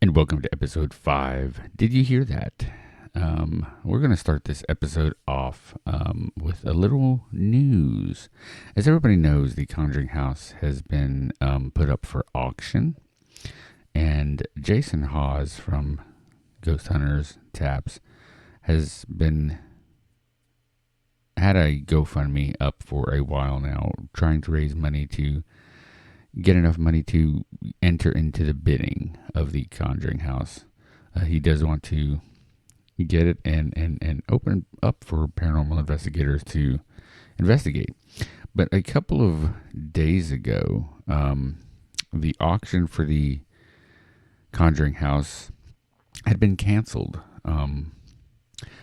And welcome to episode 5. Did you hear that? We're going to start this episode off with a little news. As everybody knows, the Conjuring house has been put up for auction. And Jason Hawes from Ghost Hunters Taps has had a GoFundMe up for a while now, trying to raise money to get enough money to enter into the bidding of the Conjuring house. He does want to get it and open up for paranormal investigators to investigate. But a couple of days ago, the auction for the Conjuring house had been canceled.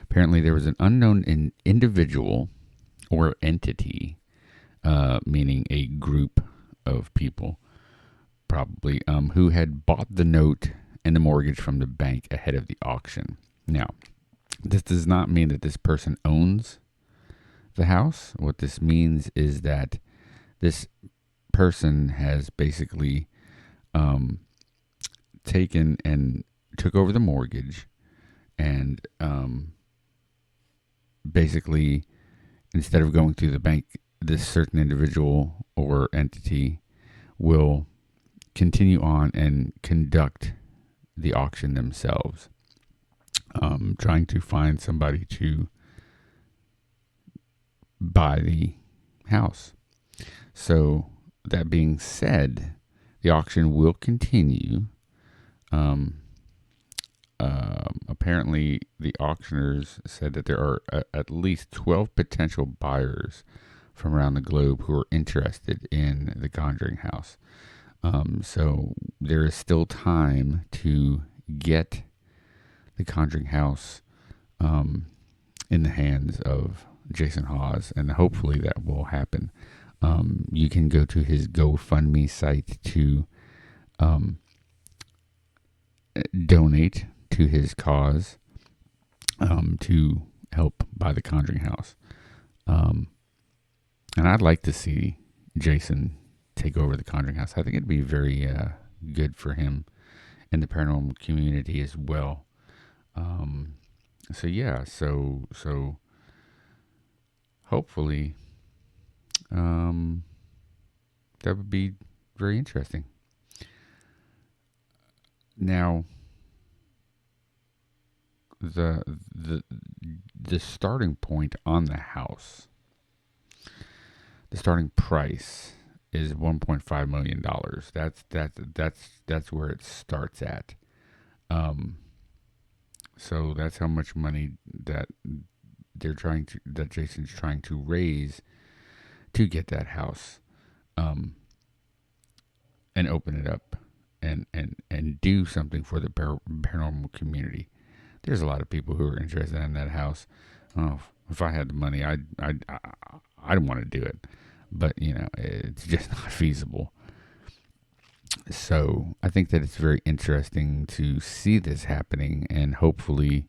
Apparently there was an unknown individual or entity, meaning a group of people, probably, who had bought the note and the mortgage from the bank ahead of the auction. Now, this does not mean that this person owns the house. What this means is that this person has basically taken and took over the mortgage and basically, instead of going through the bank, this certain individual or entity will continue on and conduct the auction themselves, trying to find somebody to buy the house. So that being said, the auction will continue. Apparently, the auctioneers said that there are at least 12 potential buyers from around the globe who are interested in the Conjuring house. So there is still time to get the Conjuring house in the hands of Jason Hawes, and hopefully that will happen. You can go to his GoFundMe site to donate to his cause, to help buy the Conjuring house. And I'd like to see Jason take over the Conjuring house. I think it'd be very good for him and the paranormal community as well. So hopefully that would be very interesting. Now, the starting point on the house, the starting price is $1.5 million. That's where it starts at. So that's how much money that Jason's trying to raise to get that house, and open it up and do something for the paranormal community. There's a lot of people who are interested in that house. Oh, if I had the money, I'd want to do it, but it's just not feasible. So I think that it's very interesting to see this happening, and hopefully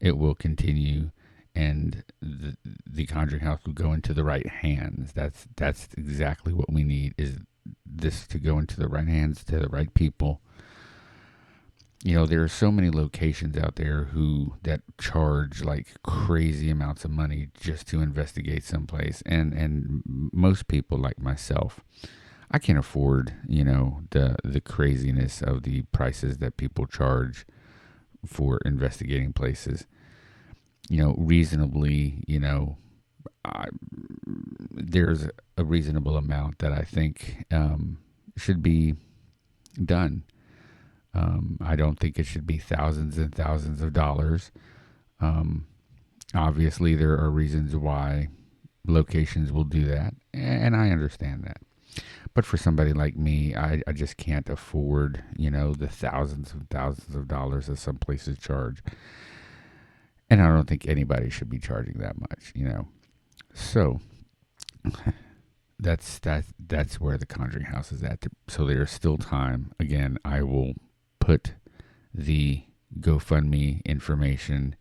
it will continue, and the Conjuring house will go into the right hands. That's exactly what we need, is this to go into the right hands, to the right people. There are so many locations out there that charge like crazy amounts of money just to investigate someplace, and most people like myself, I can't afford the craziness of the prices that people charge for investigating places. Reasonably, there's a reasonable amount that I think should be done. I don't think it should be thousands and thousands of dollars. Obviously, there are reasons why locations will do that, and I understand that. But for somebody like me, I just can't afford, the thousands and thousands of dollars that some places charge. And I don't think anybody should be charging that much. So that's where the Conjuring House is at. So there's still time. Again, I will put the GoFundMe information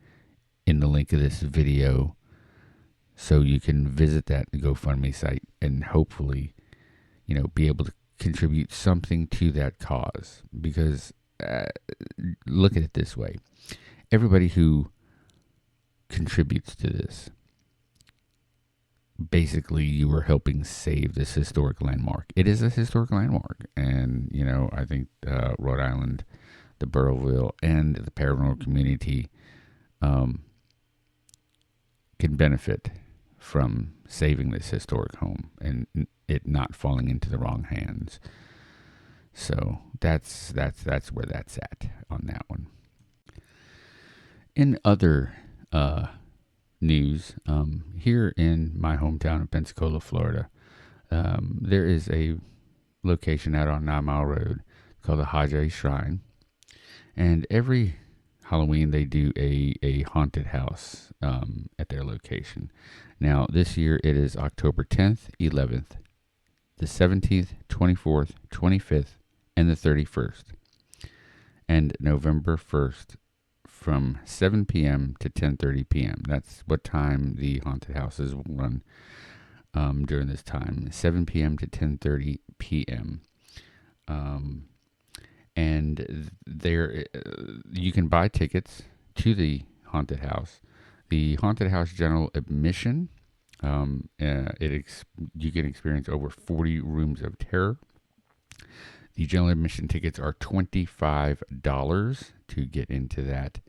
in the link of this video, so you can visit that GoFundMe site and hopefully, be able to contribute something to that cause. Because look at it this way: everybody who contributes to this, basically you are helping save this historic landmark. It is a historic landmark, and I think Rhode Island, the Burrowville, and the paranormal community can benefit from saving this historic home and it not falling into the wrong hands. So that's where that's at on that one. In other news, here in my hometown of Pensacola, Florida, there is a location out on 9 Mile Road called the Hajj Shrine, and every Halloween they do a haunted house at their location. Now this year it is October 10th, 11th, the 17th, 24th, 25th, and the 31st, and November 1st from 7 p.m. to 10:30 p.m. That's what time the haunted houses run during this time, 7 p.m. to 10:30 p.m. And there you can buy tickets to the haunted house. The haunted house general admission, you can experience over 40 rooms of terror. The general admission tickets are $25 to get into that.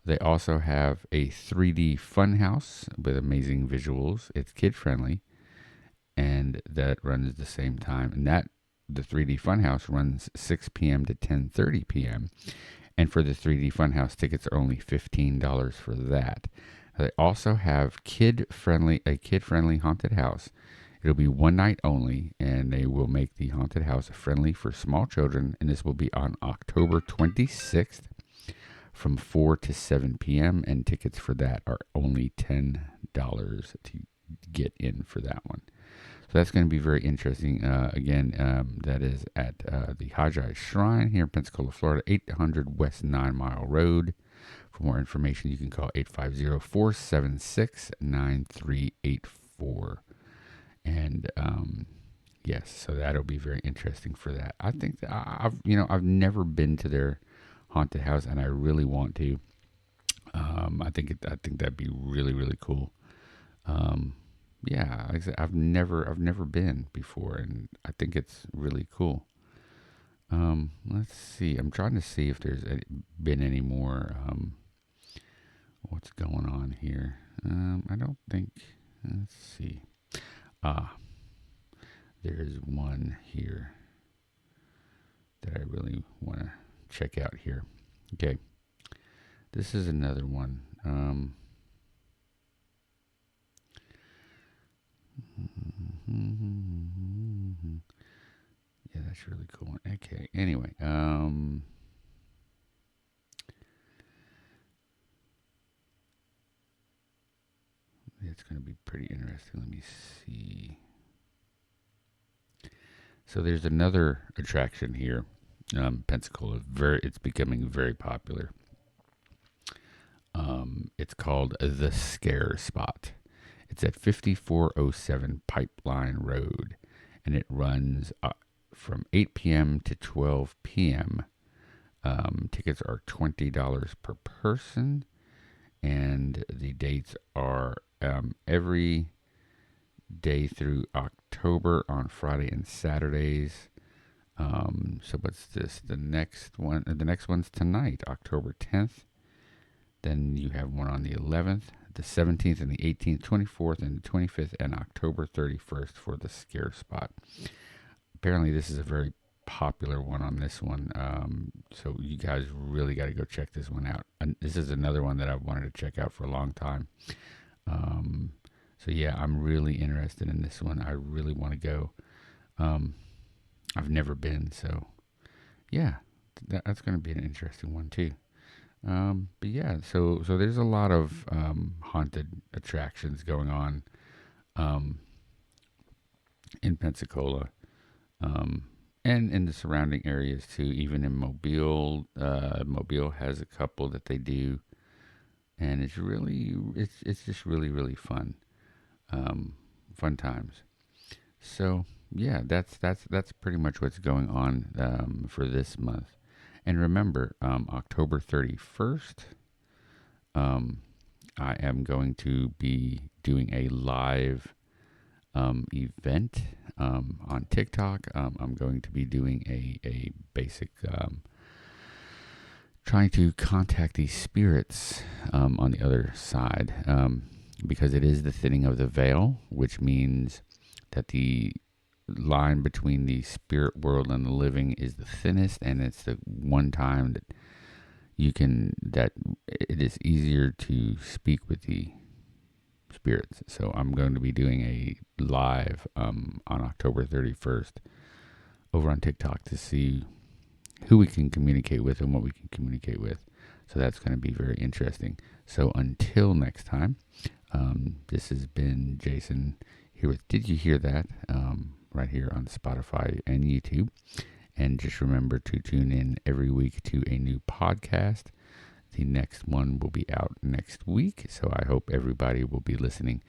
They also have a 3D fun house with amazing visuals. It's kid friendly, and that runs the same time. And the 3D Funhouse runs 6 p.m. to 10:30 p.m. And for the 3D Funhouse, tickets are only $15 for that. They also have a kid-friendly haunted house. It'll be one night only, and they will make the haunted house friendly for small children. And this will be on October 26th from 4 to 7 p.m. And tickets for that are only $10 to get in for that one. So that's going to be very interesting. Again, that is at the Hajj Shrine here in Pensacola, Florida, 800 West 9 Mile Road. For more information, you can call 850-476-9384. And yes, so that'll be very interesting for that. I think that I've never been to their haunted house, and I really want to. I think that'd be really, really cool. Yeah, like I said, I've never been before, and I think it's really cool. Let's see. I'm trying to see if there's been any more. What's going on here? I don't think. Let's see. There's one here that I really want to check out here. Okay, this is another one. Yeah, that's really cool. Okay. Anyway, it's going to be pretty interesting. Let me see. So there's another attraction here, Pensacola. It's becoming very popular. It's called the Scare Spot. It's at 5407 Pipeline Road, and it runs from 8 p.m. to 12 p.m. Tickets are $20 per person, and the dates are every day through October on Friday and Saturdays. So what's this? The next one's tonight, October 10th. Then you have one on the 11th, the 17th, and the 18th, 24th, and the 25th, and October 31st for the Scare Spot. Apparently, this is a very popular one on this one. So you guys really got to go check this one out. And this is another one that I've wanted to check out for a long time. So yeah, I'm really interested in this one. I really want to go. Um, I've never been, so yeah, that's going to be an interesting one too. But yeah, so there's a lot of haunted attractions going on um, in Pensacola, um, and in the surrounding areas too. Even in Mobile, Mobile has a couple that they do, and it's just really fun, fun times. So yeah, that's pretty much what's going on for this month. And remember, October 31st, um, I am going to be doing a live event on TikTok. I'm going to be doing a basic trying to contact these spirits on the other side because it is the thinning of the veil, which means that the line between the spirit world and the living is the thinnest, and it's the one time that that it is easier to speak with the spirits. So I'm going to be doing a live on October 31st over on TikTok to see who we can communicate with and what we can communicate with. So that's going to be very interesting. So until next time, this has been Jason here with Did You Hear That? Right here on Spotify and YouTube. And just remember to tune in every week to a new podcast. The next one will be out next week. So I hope everybody will be listening.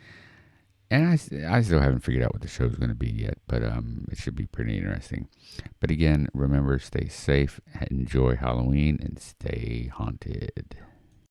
And I still haven't figured out what the show is going to be yet, but it should be pretty interesting. But again, remember, stay safe, enjoy Halloween, and stay haunted.